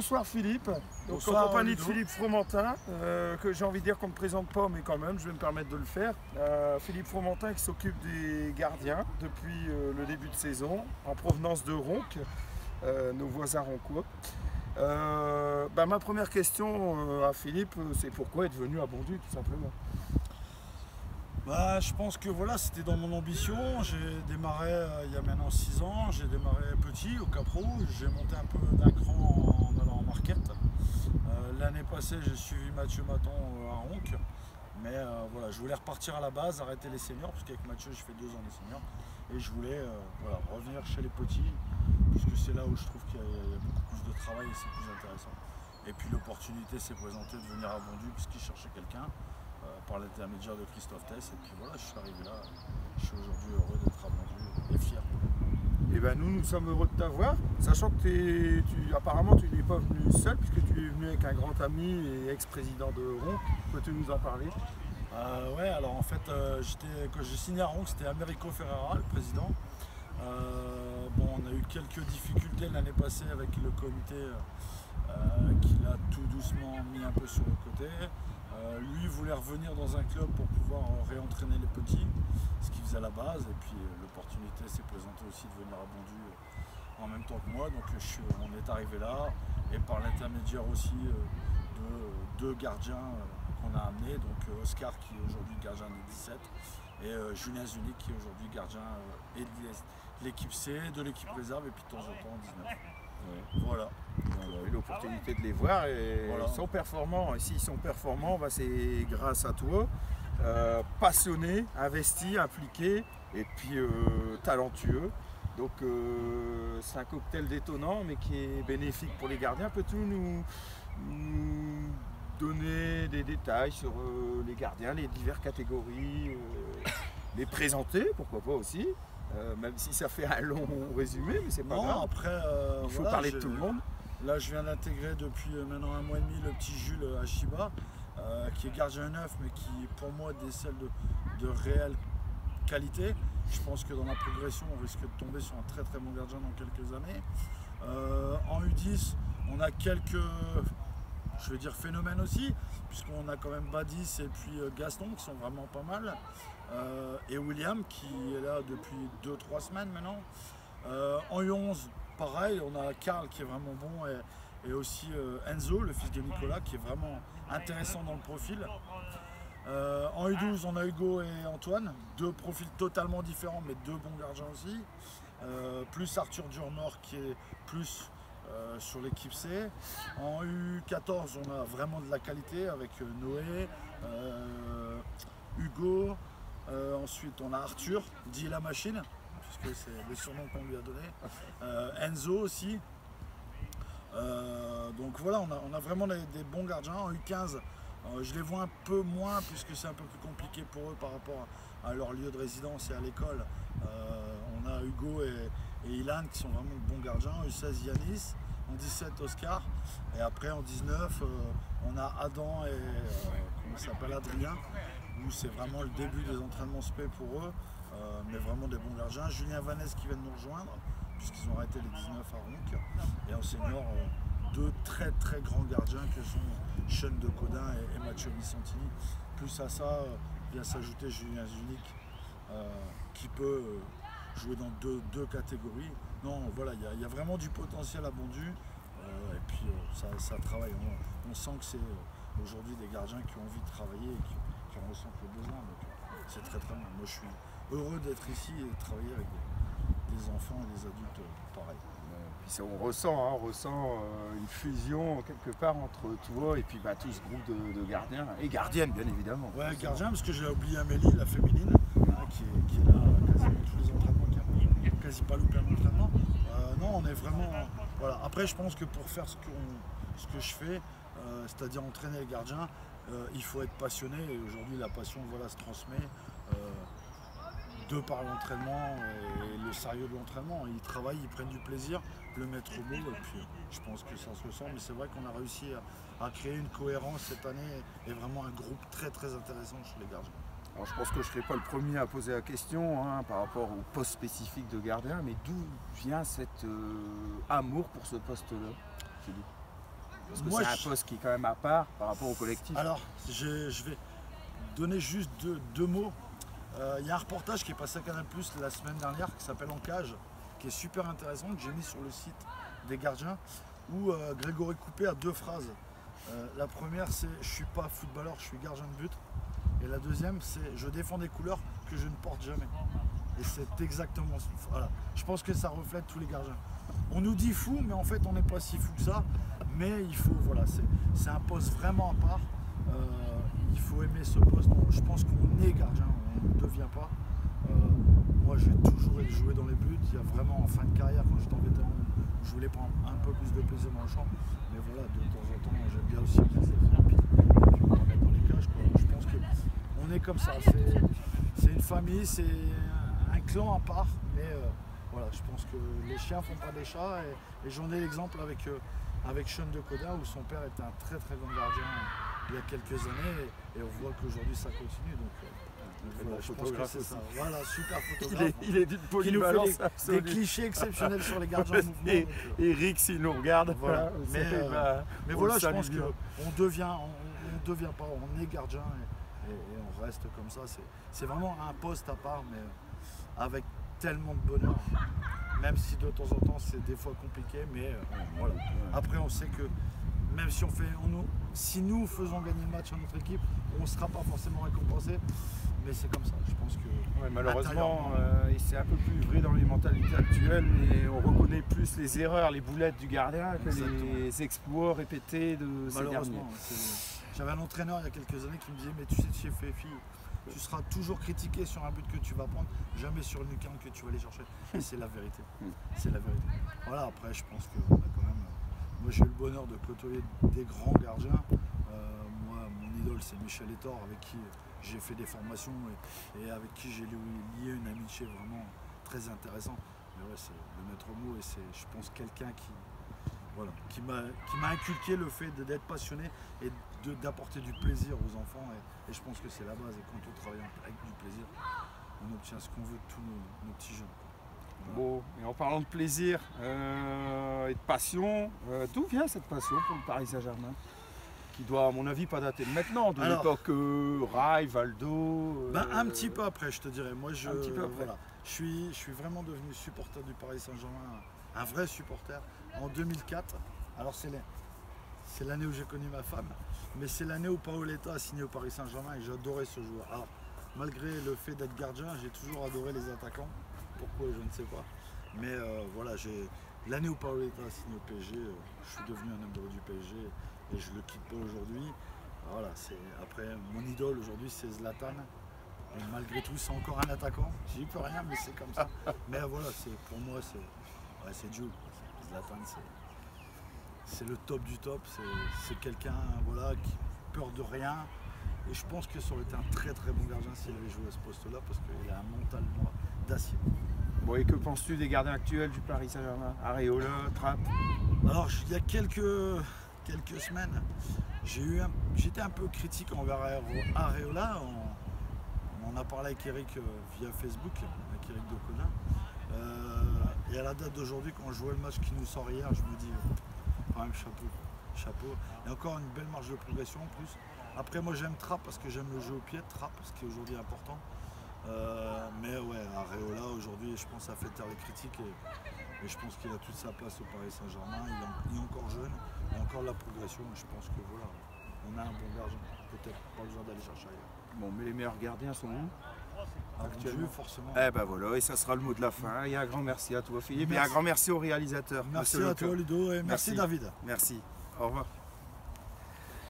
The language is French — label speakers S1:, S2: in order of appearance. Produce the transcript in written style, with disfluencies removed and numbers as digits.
S1: bonsoir Philippe. Donc
S2: Bonsoir,
S1: en compagnie
S2: Ludo.
S1: de Philippe Fromentin, que j'ai envie de dire qu'on ne présente pas, mais quand même, je vais me permettre de le faire. Philippe Fromentin qui s'occupe des gardiens depuis le début de saison, en provenance de Ronques, nos voisins roncois. Ma première question à Philippe, c'est pourquoi être venu à Bondy, tout simplement.
S2: Je pense que voilà, c'était dans mon ambition. J'ai démarré il y a maintenant 6 ans. J'ai démarré petit au Capro. J'ai monté un peu d'un cran en allant en marquette. L'année passée, j'ai suivi Mathieu Maton à Ronques. Mais voilà, je voulais repartir à la base, arrêter les seniors, parce qu'avec Mathieu, je fais 2 ans les seniors. Et je voulais voilà, revenir chez les petits, puisque c'est là où je trouve qu'il y a beaucoup plus de travail et c'est plus intéressant. Et puis l'opportunité s'est présentée de venir à Bondy, puisqu'il cherchait quelqu'un. Par l'intermédiaire de Christophe Tess, et puis voilà, je suis arrivé là, je suis aujourd'hui heureux d'être à Bondy et fier.
S1: Et ben nous sommes heureux de t'avoir, sachant que apparemment tu n'es pas venu seul, puisque tu es venu avec un grand ami et ex-président de Ronques. Peux-tu nous en parler?
S2: Ouais, alors en fait, quand j'ai signé à Ronques, c'était Américo Ferrara, le président. On a eu quelques difficultés l'année passée avec le comité qui l'a tout doucement mis un peu sur le côté. Lui voulait revenir dans un club pour pouvoir réentraîner les petits, ce qu'il faisait à la base, et puis l'opportunité s'est présentée aussi de venir à Bondy en même temps que moi, donc on est arrivé là, et par l'intermédiaire aussi de 2 gardiens qu'on a amenés, donc Oscar qui est aujourd'hui gardien des 17, et Julien Zunik qui est aujourd'hui gardien et de l'équipe C, de l'équipe réserve, et puis de temps en temps en 19.
S1: Ouais.
S2: Voilà.
S1: On a eu l'opportunité de les voir et
S2: Voilà.
S1: ils sont performants. Et s'ils sont performants, c'est grâce à toi, passionné, investi, impliqué et puis talentueux. Donc c'est un cocktail détonnant mais qui est bénéfique pour les gardiens. Peux-tu nous donner des détails sur les gardiens, les diverses catégories, les présenter, pourquoi pas aussi? Même si ça fait un long résumé, mais c'est pas grave.
S2: Après,
S1: Il faut
S2: voilà,
S1: parler de tout le monde.
S2: Là, je viens d'intégrer depuis maintenant 1 mois et demi le petit Jules Hachiba, qui est gardien neuf, mais qui, pour moi, décèle de réelle qualité. Je pense que dans la progression, on risque de tomber sur un très très bon gardien dans quelques années. En U10, on a quelques, je vais dire, phénomènes aussi, puisqu'on a quand même Badis et puis Gaston qui sont vraiment pas mal. Et William qui est là depuis 2-3 semaines maintenant. En U11, pareil, on a Karl qui est vraiment bon et aussi Enzo, le fils de Nicolas, qui est vraiment intéressant dans le profil. En U12, on a Hugo et Antoine, 2 profils totalement différents, mais 2 bons gardiens aussi. Plus Arthur Durmort qui est plus sur l'équipe C. En U14, on a vraiment de la qualité avec Noé, Hugo. Ensuite, on a Arthur, dit la machine, puisque c'est le surnom qu'on lui a donné. Enzo aussi. Donc voilà, on a vraiment des bons gardiens. En U15, je les vois un peu moins, puisque c'est un peu plus compliqué pour eux par rapport à leur lieu de résidence et à l'école. On a Hugo et Ilan qui sont vraiment de bons gardiens. En U16, Yanis. En 17, Oscar. Et après, en 19, on a Adam et comment il s'appelle, Adrien, où c'est vraiment le début des entraînements spé pour eux, mais vraiment des bons gardiens. Julien Vanès qui vient de nous rejoindre, puisqu'ils ont arrêté les 19 à Ronques. Et en senior, 2 très très grands gardiens que sont Sean de Codin et Mathieu Vicentini. Plus à ça, vient s'ajouter Julien Zunik, qui peut jouer dans deux catégories. Non, voilà, il y a vraiment du potentiel à Bondy. Et puis ça travaille. On sent que c'est aujourd'hui des gardiens qui ont envie de travailler et qui en ressentent le besoin. Donc c'est très très bien. Moi je suis heureux d'être ici et de travailler avec des enfants et des adultes pareils.
S1: Puis on ressent une fusion quelque part entre toi et puis tout ce groupe de gardiens et gardiennes bien évidemment.
S2: Ouais, gardien, parce que j'ai oublié Amélie, la féminine, qui est là quasiment tous les entraînements, qui a quasi pas loupé un entraînement. Non, on est vraiment. Voilà. Après, je pense que pour faire ce que je fais, c'est-à-dire entraîner les gardiens, il faut être passionné. Et aujourd'hui, la passion se transmet de par l'entraînement et le sérieux de l'entraînement. Ils travaillent, ils prennent du plaisir, le mettre au bout. Et puis, je pense que ça se ressent. Mais c'est vrai qu'on a réussi à créer une cohérence cette année et vraiment un groupe très très intéressant chez les gardiens.
S1: Alors, je pense que je ne serai pas le premier à poser la question par rapport au poste spécifique de gardien, mais d'où vient cet amour pour ce poste-là, Philippe? Parce que
S2: Moi,
S1: c'est un poste qui est quand même à part par rapport au collectif.
S2: Alors, je vais donner juste deux mots. Il y a un reportage qui est passé à Canal+ la semaine dernière qui s'appelle En cage, qui est super intéressant, que j'ai mis sur le site des gardiens, où Grégory Coupé a 2 phrases. La première, c'est « Je suis pas footballeur, je suis gardien de but ». Et la deuxième, c'est « Je défends des couleurs que je ne porte jamais ». Et c'est exactement ça. Voilà. Je pense que ça reflète tous les gardiens. On nous dit fou, mais en fait, on n'est pas si fou que ça. Mais il faut, voilà, c'est un poste vraiment à part. Il faut aimer ce poste. Je pense qu'on est gardien, on ne devient pas. Moi, j'ai toujours joué dans les buts. Il y a vraiment en fin de carrière, quand j'étais en vétéran, je voulais prendre un peu plus de plaisir dans le champ. Mais voilà, de temps en temps, j'aime bien aussi les efforts. Puis on va mettre dans les cages, quoi. Je pense qu'on est comme ça. C'est une famille, c'est un clan à part. Mais voilà, je pense que les chiens font pas des chats. Et j'en ai l'exemple avec Sean de Coda, où son père était un très très bon gardien il y a quelques années. Et on voit qu'aujourd'hui ça continue. Donc, voilà, je pense que c'est ça. Voilà, super photographe.
S1: Il est d'une polyvalence
S2: des clichés exceptionnels sur les gardiens en mouvement.
S1: Et Eric, s'il nous regarde,
S2: voilà. Mais voilà, je pense
S1: bien.
S2: qu'on devient pas, on est gardien et on reste comme ça. C'est vraiment un poste à part, mais avec tellement de bonheur. Même si de temps en temps c'est des fois compliqué, mais voilà. Après, on sait que même si si nous faisons gagner le match à notre équipe, on ne sera pas forcément récompensé. Mais c'est comme ça, je pense que...
S1: Ouais, malheureusement, c'est un peu plus vrai dans les mentalités actuelles, mais on reconnaît plus les erreurs, les boulettes du gardien que les exploits répétés de ces derniers.
S2: J'avais un entraîneur il y a quelques années qui me disait « Mais tu sais, chez Féfi, tu seras toujours critiqué sur un but que tu vas prendre, jamais sur une lucarne que tu vas aller chercher. » Et c'est la vérité. C'est la vérité. Voilà, après, je pense qu'on a quand même... Moi, j'ai eu le bonheur de côtoyer des grands gardiens. Moi, mon idole, c'est Michel Etor, avec qui j'ai fait des formations et avec qui j'ai lié une amitié vraiment très intéressante. Mais ouais, c'est le maître mot et c'est, je pense, quelqu'un qui m'a inculqué le fait d'être passionné et d'apporter du plaisir aux enfants. Et je pense que c'est la base. Et quand on travaille avec du plaisir, on obtient ce qu'on veut de tous nos petits jeunes. Voilà.
S1: Bon, et en parlant de plaisir et de passion, d'où vient cette passion pour le Paris Saint-Germain ? Qui doit, à mon avis, pas dater de maintenant, de l'époque Rai, Valdo.
S2: Un petit peu après, je te dirais. Moi,
S1: un petit peu après.
S2: Voilà, je suis vraiment devenu supporter du Paris Saint-Germain, un vrai supporter, en 2004. Alors, c'est l'année où j'ai connu ma femme, mais c'est l'année où Paoletta a signé au Paris Saint-Germain et j'adorais ce joueur. Alors, malgré le fait d'être gardien, j'ai toujours adoré les attaquants. Pourquoi, je ne sais pas. Mais voilà, l'année où Paoletta a signé au PSG, je suis devenu un amoureux du PSG. Et je ne le quitte pas aujourd'hui. Voilà, après, mon idole aujourd'hui, c'est Zlatan. Et malgré tout, c'est encore un attaquant. J'y peux rien, mais c'est comme ça. Mais voilà, pour moi, c'est Jules. Zlatan, c'est le top du top. C'est quelqu'un qui peur de rien. Et je pense que ça aurait été un très très bon gardien s'il avait joué à ce poste-là, parce qu'il a un mental d'acier.
S1: Bon, et que penses-tu des gardiens actuels du Paris Saint-Germain ? Areola, Trapp ?
S2: Alors, il y a quelques semaines, j'étais un peu critique envers Areola. On en a parlé avec Eric via Facebook, avec Eric Docona. Et à la date d'aujourd'hui, quand je vois le match qui nous sort hier, je me dis quand même chapeau. Il y a encore une belle marge de progression en plus. Après, moi j'aime Trapp parce que j'aime le jeu au pied de Trapp, ce qui est aujourd'hui important. Mais ouais, Areola aujourd'hui, je pense, ça fait taire les critiques et je pense qu'il a toute sa place au Paris Saint-Germain. Il est encore jeune, il y a encore de la progression et je pense que voilà, on a un bon gardien. Peut-être pas besoin d'aller chercher ailleurs.
S1: Bon, mais les meilleurs gardiens sont où ?
S2: Actuellement, forcément.
S1: Eh ben voilà, et ça sera le mot de la fin. Et un grand merci à toi, Philippe, et un grand merci au réalisateur.
S2: Merci à toi, Ludo, et merci David.
S1: Merci. Au revoir.